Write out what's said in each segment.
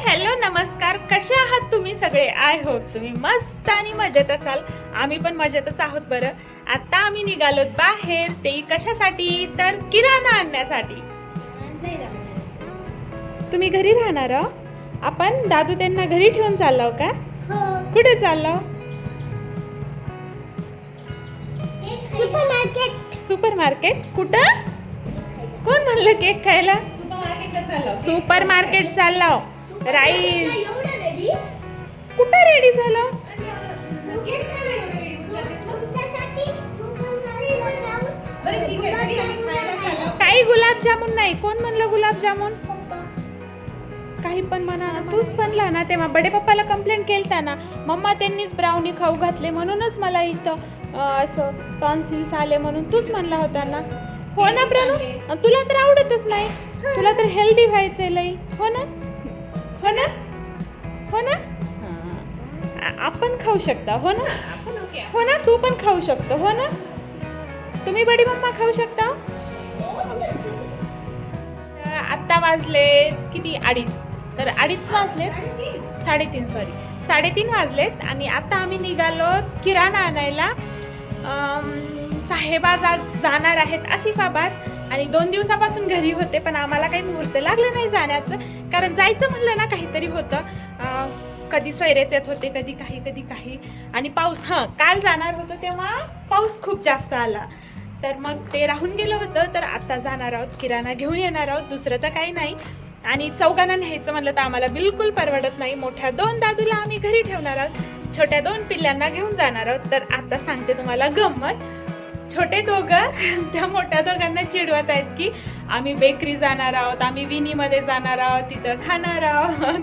Hello नमस्कार, कसे आहात तुम्ही सगळे? आय होप तुम्ही मस्त आणि मजेत असाल. आम्ही पण मजेतच आहोत. बरं, आता आम्ही निघालो बाहेर, ते कशासाठी तर किराणा आणण्यासाठी. तुम्ही घरी राहणार आहो? आपण दादू त्यांना घरी ठेवून चाललो का? कुठे चाललो? Super market. कुठं? कोण म्हणलं केक खायला? सुपर मार्केट चाललो. राईस कुठं रेडी झालं? काही गुलाबजामुन नाही. कोण म्हणलं गुलाबजामुन? काही पण म्हणा ना. तूच म्हणला ना तेव्हा बडे पप्पाला कंप्लेंट केलता ना, मम्मा त्यांनीच ब्राउनी खाऊ घातले म्हणूनच मला इथं असं टॉन्सिल्स आले म्हणून तूच म्हणला होता ना. हो ना प्रणू, तुला तर आवडतच नाही. तुला तर हेल्दी व्हायचंय लई. हो ना, हो ना, हो ना. आपण खाऊ शकता. हो ना, हो ना. तू पण खाऊ शकतो. हो ना. तुम्ही बडी मम्मा खाऊ शकता. आत्ता वाजले किती? 2:30. तर 2:30 वाजलेत. 3:30 सॉरी, 3:30 वाजलेत आणि आता आम्ही निघालो किराणा आणायला. साहेबाजाद जाणार आहेत आसिफाबाद. आणि 2 दिवसापासून घरी होते, पण आम्हाला काही मुहूर्त लागलं नाही जाण्याचं. कारण जायचं म्हणलं ना काहीतरी होतं. कधी सोयरेच येत होते, कधी काही. आणि पाऊस, काल जाणार होतो तेव्हा पाऊस खूप जास्त आला, तर मग ते राहून गेलं होतं. तर आता जाणार आहोत, किराणा घेऊन येणार आहोत. दुसरं तर काही नाही. आणि चौघांना न्यायचं म्हणलं तर आम्हाला बिलकुल परवडत नाही. मोठ्या 2 दादूला आम्ही घरी ठेवणार आहोत, छोट्या 2 पिल्ल्यांना घेऊन जाणार आहोत. तर आता सांगते तुम्हाला गंमत. छोटे दोघं त्या मोठ्या दोघांना चिडवत आहेत की आम्ही बेकरी जाणार आहोत, आम्ही विनीमध्ये जाणार आहोत, तिथं खाणार आहोत.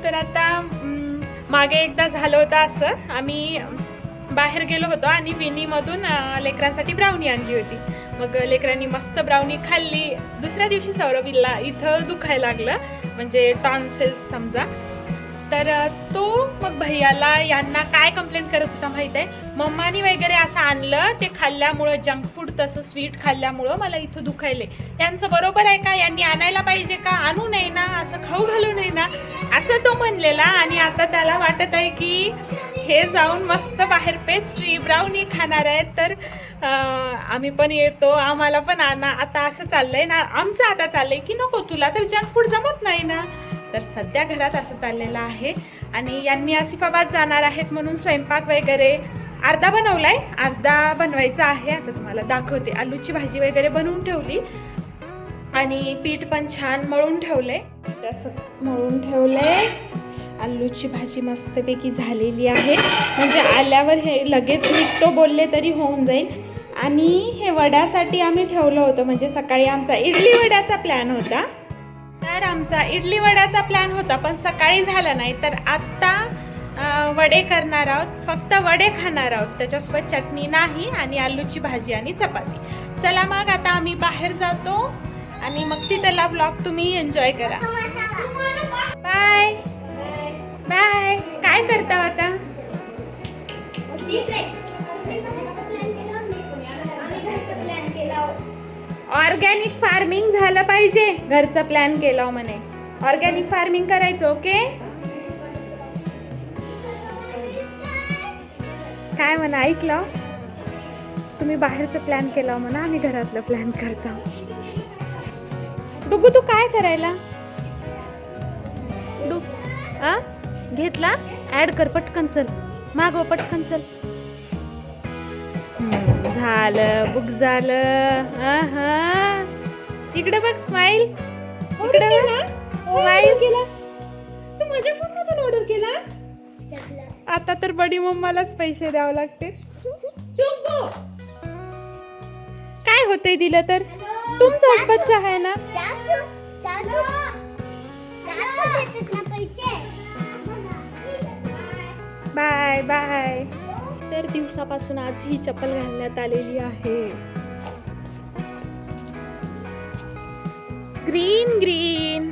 तर आता मागे एकदा झालं होतं असं. आम्ही बाहेर गेलो होतो आणि विनीमधून लेकरांसाठी ब्राउनी आणली होती. मग लेकरांनी मस्त ब्राउनी खाल्ली. दुसऱ्या दिवशी सौरभीला इथं दुखायला लागलं, म्हणजे टॉन्सिल्स समजा. तर तो मग भैयाला यांना काय कंप्लेंट करत होता माहित आहे, मम्मानी वगैरे असं आणलं, ते खाल्ल्यामुळं जंक फूड तसं स्वीट खाल्ल्यामुळं मला इथं दुखायले. यांचं बरोबर आहे का? यांनी आणायला पाहिजे का? आणू नये ना, असं खाऊ घालू नये ना, असं तो म्हणलेला. आणि आता त्याला वाटत आहे की हे जाऊन मस्त बाहेर पेस्ट्री ब्राउनी खाणार आहेत. तर आम्ही पण येतो, आम्हाला पण आणा. आता असं चाललंय ना आमचं, आता चाललंय की नको, तुला तर जंक फूड जमत नाही ना. तर सध्या घरात असं चाललेलं आहे. आणि यांनी आसिफाबाद जाणार आहेत म्हणून स्वयंपाक वगैरे अर्धा बनवलाय, अर्धा बनवायचा आहे. आता तुम्हाला दाखवते. आलूची भाजी वगैरे बनवून ठेवली आणि पीठ पण छान मळून ठेवलंय. असं मळून ठेवलंय. आलूची भाजी मस्तपैकी झालेली आहे, म्हणजे आल्यावर हे लगेच निघतो बोलले तरी होऊन जाईल. आणि हे वड्यासाठी आम्ही ठेवलं होतं, म्हणजे सकाळी आमचा इडली वड्याचा प्लॅन होता. तर आमचा इडली वड्याचा प्लॅन होता, पण सकाळी झाला नाही. तर आत्ता वडे करणार आहोत, फक्त वडे खाणार आहोत, त्याच्यासोबत चटणी नाही. आणि आलूची भाजी आणि चपाती. चला मग आता आम्ही बाहेर जातो आणि मग तिथला व्लॉग तुम्ही एन्जॉय करा. Bye bye. काय करता आता? ऑर्गॅनिक फार्मिंग झालं पाहिजे. घरचं प्लॅन केलं म्हणे, ऑर्गॅनिक फार्मिंग करायचं. ओके, काय म्हणा ऐकलं तुम्ही? बाहेरचं प्लॅन केलं म्हणा, आम्ही घरातलं प्लॅन करता. डुगू तू काय करायला? घेतला? ऍड कर पटकन, चल मागव पटकन, चल. झालं, बुक झालं. इकडे बघ, स्माइल. इकडे स्माइल केला. तू माझ्या फोन मधून ऑर्डर केला? आता तर बडी मम्मालाच पैसे द्यावे लागते. काय होतंय दिलं तर? तुमचाच बच्चा आहे ना. Bye bye. तर दिवसापासून आज ही चप्पल घालण्यात आलेली आहे. Green green.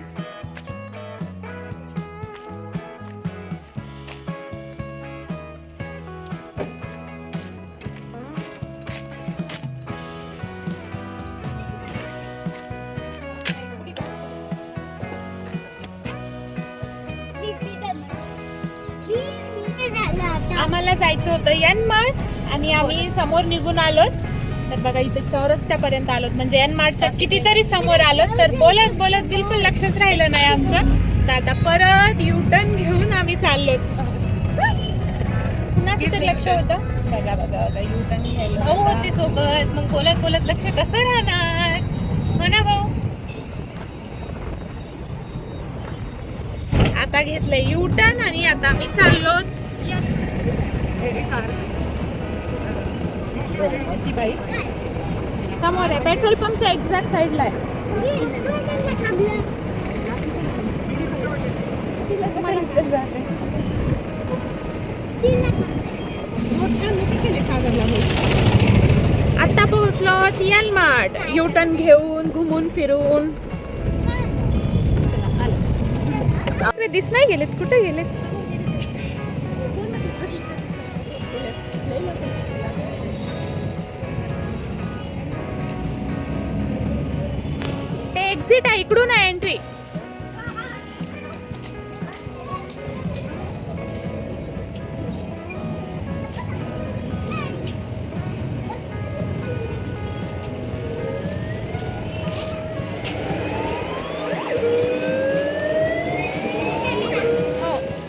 आम्हाला जायचं होतं एन मार्ट आणि आम्ही समोर निघून आलोत. तर बघा इथे चौरस्त्यापर्यंत आलोत, म्हणजे एन मार्टच्या कितीतरी समोर आलोत. तर बोलत बोलत बिलकुल लक्षच राहिलं नाही आमचं. तर आता परत युटर्न घेऊन आम्ही चाललोत. कुणाचं तरी लक्ष होतं. बघा बघा बघा युटर्न घ्यायला भाऊ होते सोबत, मग बोलत बोलत लक्ष कसं राहणार, हो ना भाऊ. आता घेतलंय युटर्न आणि आता आम्ही चाललो. बाई समोर आहे, पेट्रोल पंपच्या एक्झॅक्ट साईडला आहे. आता पोहोचलो एन मार्ट. युटर्न घेऊन घुमून फिरून दिस नाही गेलेत, कुठे गेलेत. एक्झिट आहे, इकडून आहे एंट्री.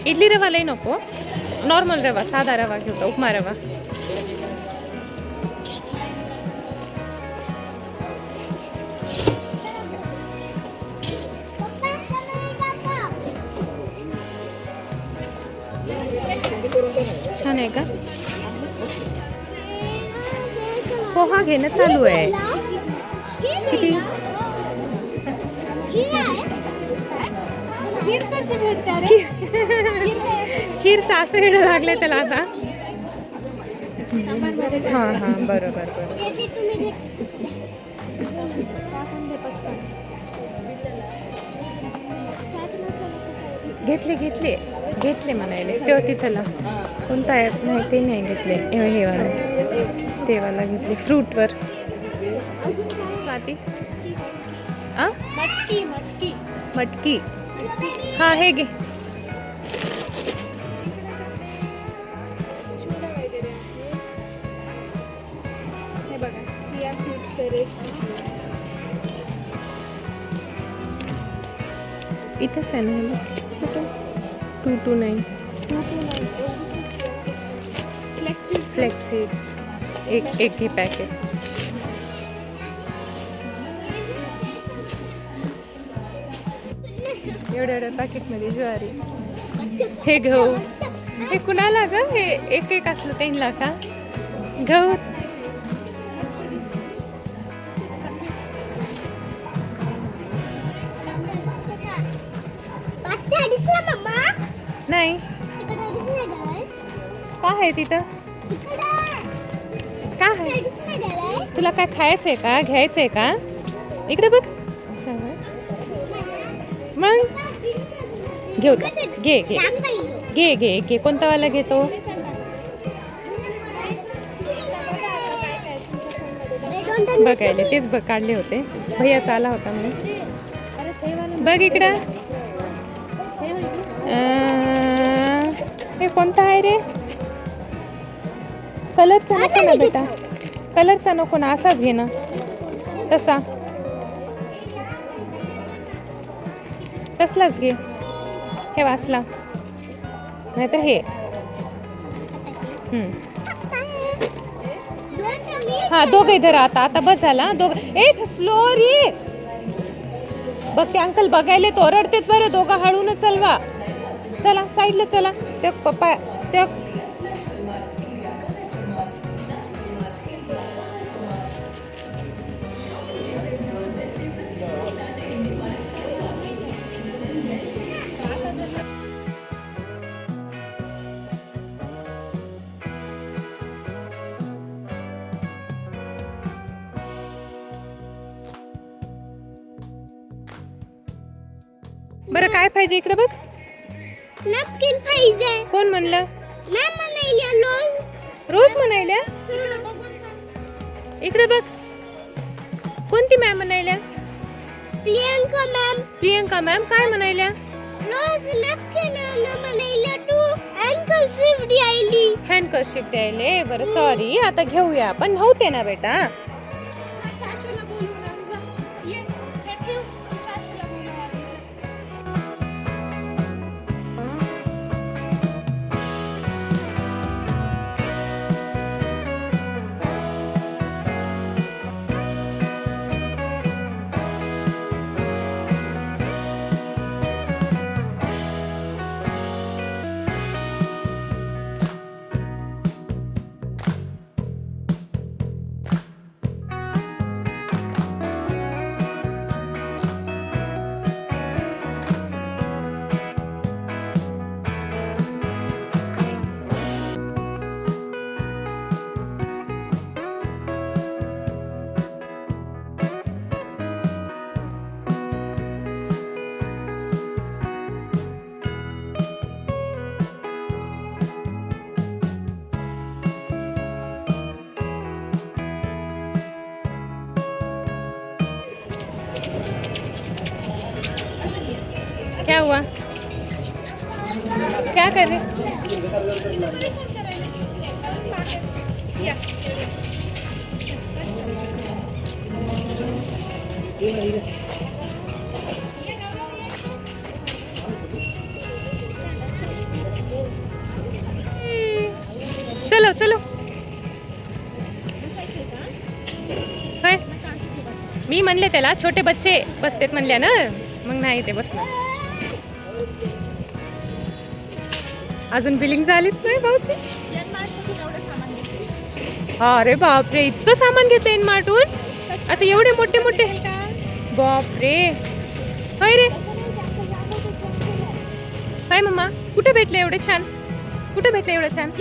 इडली रवा लई नको, नॉर्मल रवा, साधा रवा घेऊ का, उपमा रवा. छान आहे का. पोहा घेणं चालू आहे. किती खीरचं असं येणं लागलं त्याला आता. हां हां बरोबर बरोबर. घेतले घेतले घेतले म्हणायले तेव्हा तिथला कोणता आहे नाही ते नाही घेतले. हे वाला ते वाला घेतले फ्रूटवर. स्वाती आ मटकी मटकी मटकी हां हे घे. हे बघा चिया सीड्स इथंच आहे ना. 229 फ्लेक्स सीड्स एक ही पॅकेट. एवढ्या पॅकेटमध्ये ज्वारी. हे गहू हे कुणाला ग, हे एक एक असलं त्यांना का गहू. नाही काय आहे तिथं, काय आहे तुला, काय खायचंय का, घ्यायचंय का. इकडे बघ मग घेऊ घे घे घे घे घे. कोणता वाला घेतो. बघायला तेच बघ काढले होते, भैयाचा आला होता म्हणून. बघ इकडं हे कोणता आहे रे. कलरचा नको ना बेटा, कलरचा नको ना, असाच घे ना तसा, तसलाच घे. हे वाचला नाहीतर हे. हा दोघे धरा आता, आता बस झाला दोघं. ए स्लो रे, बघ ते अंकल बघायला तो ओरडतेत बरं. दोघं हळून चलवा. चला साईडला चला. ते पप्पा ते बरं काय पाहिजे इकडे बघ. नॅपकिन पाहिजे. कोण म्हणलं. मॅम म्हणायल्या रोज म्हणायल्या. इकडे बघ कोणती मॅम म्हणायल्या. प्रियंका मॅम. प्रियंका मॅम काय म्हणायल्या. रोज नॅपकिन म्हणायल्या. तू अंकल कर्सिव्ह द्यायली. हँड कर्शिप द्यायले. बरं सॉरी, आता घेऊया आपण. नव्हते ना बेटा. क्या हुआ? क्या कर रहे? चलो चलो. काय? मी म्हणले त्याला छोटे बच्चे बसतेत म्हणल्या ना, मग नाही ते बसणार. अजून बिलिंग झालीच नाही भाऊची. अरे बापरे, इतकं सामान घेते मार्टून. असं एवढे मोठे मोठे. बापरे. होय रे. काय मम्मा, कुठे भेटले एवढे छान? कुठे भेटले एवढं छान?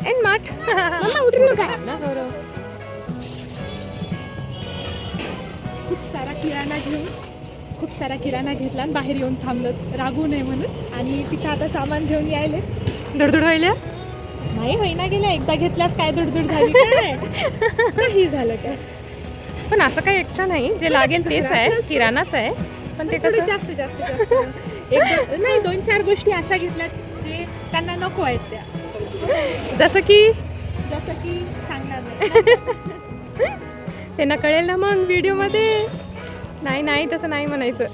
N mart. मम्मा उठू नका. ना गौरव. खूप सारा किराणा घेतला आणि बाहेर येऊन थांबलो रागू नये म्हणून. आणि तिथं आता सामान घेऊन यायले. धडधड व्हायला. नाही होईना गेल्या, एकदा घेतल्यास काय दुडदुड झाली काय? काही झालं काय? पण असं काही एक्स्ट्रा नाही, जे लागेल तेच आहे, किराणाच आहे. पण ते थोडं कसं जास्त नाही, 2-4 गोष्टी अशा घेतल्यात जे त्यांना नको आहेत त्या. जसं की जसं की सांगणार नाही. त्यांना कळेल ना मग व्हिडिओमध्ये. नाही नाही, तसं नाही म्हणायचं.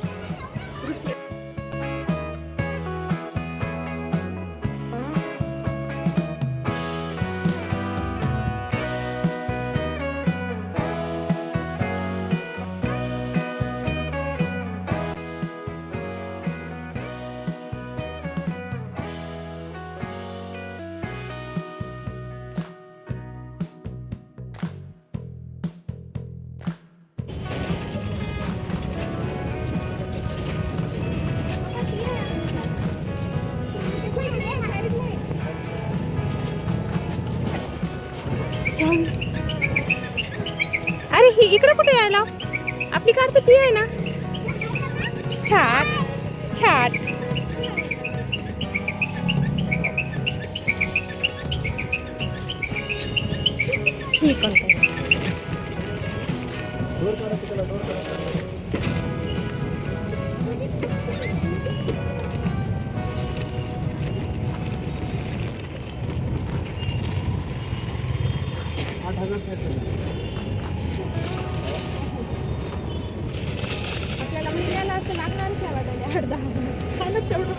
अरे ही इकडे कुठे यायला? आपली कार तर ती आहे ना. छाट छाट. ठीक आहे. आपल्याला महिन्याला असं लागणार ठेवा 8-10 तेवढं.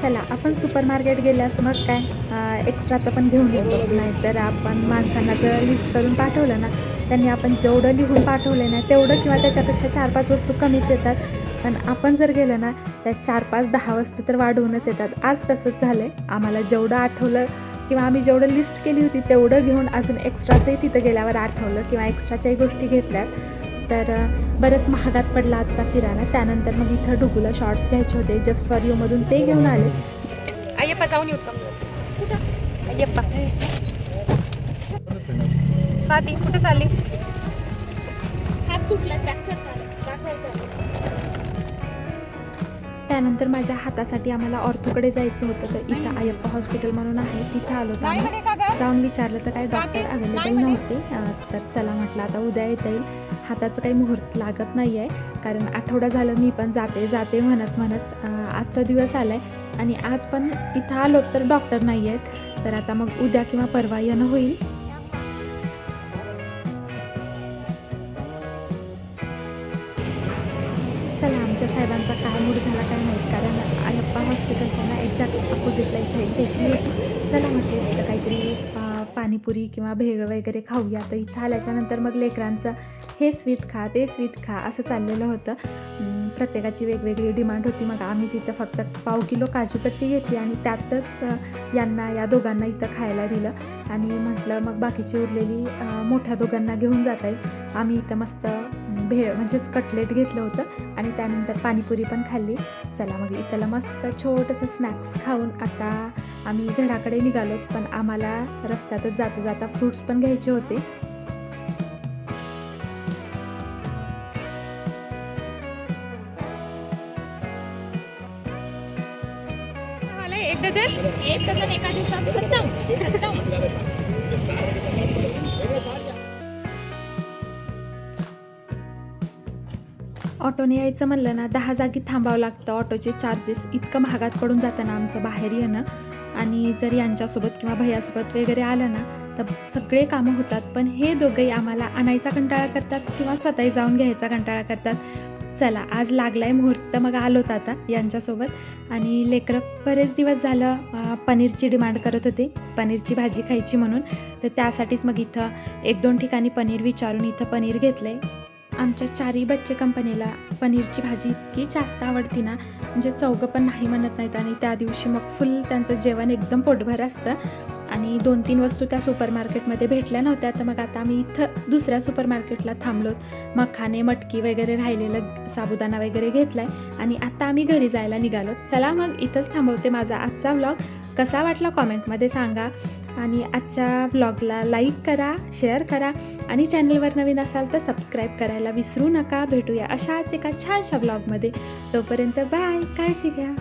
चला आपण सुपर मार्केट गेल्यास मग काय एक्स्ट्राचं पण घेऊन येतो. नाहीतर आपण माणसांना जर लिस्ट करून पाठवलं ना, त्यांनी आपण जेवढं लिहून पाठवलं ना तेवढं किंवा त्याच्यापेक्षा 4-5 वस्तू कमीच येतात. पण आपण जर गेलं ना त्यात 4-5-10 वस्तू तर वाढवूनच येतात. आज तसंच झालं आहे. आम्हाला जेवढं आठवलं किंवा आम्ही जेवढं लिस्ट केली होती तेवढं घेऊन अजून एक्स्ट्राचंही तिथं गेल्यावर आठवलं किंवा एक्स्ट्राच्याही गोष्टी घेतल्यात. तर बरंच महागात पडला आजचा किराणा. त्यानंतर मग इथं डुगूला शॉर्ट्स घ्यायचे होते जस्ट फॉर यूमधून, ते घेऊन आले. अय्यप्पा जाऊन येऊ का? अय्यप्पा. स्वाती कुठे चालली? हात तुटला, फ्रॅक्चर झालं, दाखवायचं. त्यानंतर माझ्या हातासाठी आम्हाला ऑर्थोकडे जायचं होतं. तर इथं अय्यप्पा हॉस्पिटल म्हणून आहे, तिथं आलो होतो आम्ही. जाऊन विचारलं तर काय डॉक्टर अवेलेबल नव्हते. तर चला म्हटलं आता उद्या येता येईल. हाताचं काही मुहूर्त लागत नाही आहे, कारण आठवडा झालं मी पण जाते म्हणत आजचा दिवस आला आहे आणि आज पण इथं आलो तर डॉक्टर नाही आहेत, तर आता मग उद्या किंवा परवा येणं होईल. चला, आमच्या साहेबांचा काय मूड झाला काय माहीत, कारण आयप्पा हॉस्पिटलच्या ना एक्झॅक्ट अपोजिटला इथे एक बेकरी होती. चला म्हटले तिथं काहीतरी पाणीपुरी किंवा भेळ वगैरे खाऊया. तर इथं आल्याच्यानंतर मग लेकरांचं हे स्वीट खा ते स्वीट खा असं चाललेलं होतं. प्रत्येकाची वेगवेगळी डिमांड होती. मग आम्ही तिथं फक्त 1/2 किलो काजू कतली घेतली आणि त्यातच या दोघांना इथं खायला दिलं आणि म्हटलं मग बाकीची उरलेली मोठ्या दोघांना घेऊन जाता येईल. आम्ही इथं मस्त भेळ म्हणजेच कटलेट घेतलं होतं आणि त्यानंतर पाणीपुरी पण खाल्ली. चला मग इथला मस्त छोटंसं स्नॅक्स खाऊन आता आम्ही घराकडे निघालो. पण आम्हाला रस्त्यातच जाता जाता फ्रूट्स पण घ्यायचे होते. एक डझन एका दिवसात खतम. ऑटोने यायचं म्हणलं ना 10 जागी थांबावं लागतं. ऑटोचे चार्जेस इतकं महागात पडून जातं ना आमचं बाहेर येणं. आणि जर यांच्यासोबत किंवा भैयासोबत वगैरे आलं ना तर सगळे कामं होतात. पण हे दोघंही आम्हाला आणायचा कंटाळा करतात किंवा स्वतःही जाऊन घ्यायचा कंटाळा करतात. चला, आज लागलाय मुहूर्त, मग आलोत आता यांच्यासोबत. आणि लेकरं बरेच दिवस झालं पनीरची डिमांड करत होते, पनीरची भाजी खायची म्हणून. तर त्यासाठीच मग इथं 1-2 ठिकाणी पनीर विचारून इथं पनीर घेतलं आहे. आमच्या 4ही बच्चे कंपनीला पनीरची भाजी इतकी जास्त आवडती ना, म्हणजे चौघं पण नाही म्हणत नाहीत. आणि त्या दिवशी मग फुल त्यांचं जेवण एकदम पोटभर असतं. आणि 2-3 वस्तू त्या सुपर मार्केटमध्ये भेटल्या नव्हत्या, तर मग आता आम्ही इथं दुसऱ्या सुपर मार्केटला थांबलोत. मखाने मटकी वगैरे राहिलेलं साबुदाणा वगैरे घेतला आहे आणि आता आम्ही घरी जायला निघालो. चला मग इथंच थांबवते माझा आजचा व्लॉग. कसा वाटला कॉमेंटमध्ये सांगा आणि आजच्या व्लॉगला लाईक करा, शेअर करा आणि चॅनलवर नवीन असाल तर सबस्क्राईब करायला विसरू नका. भेटूया अशाच एका छानशा व्लॉगमध्ये. तोपर्यंत बाय, काळजी घ्या.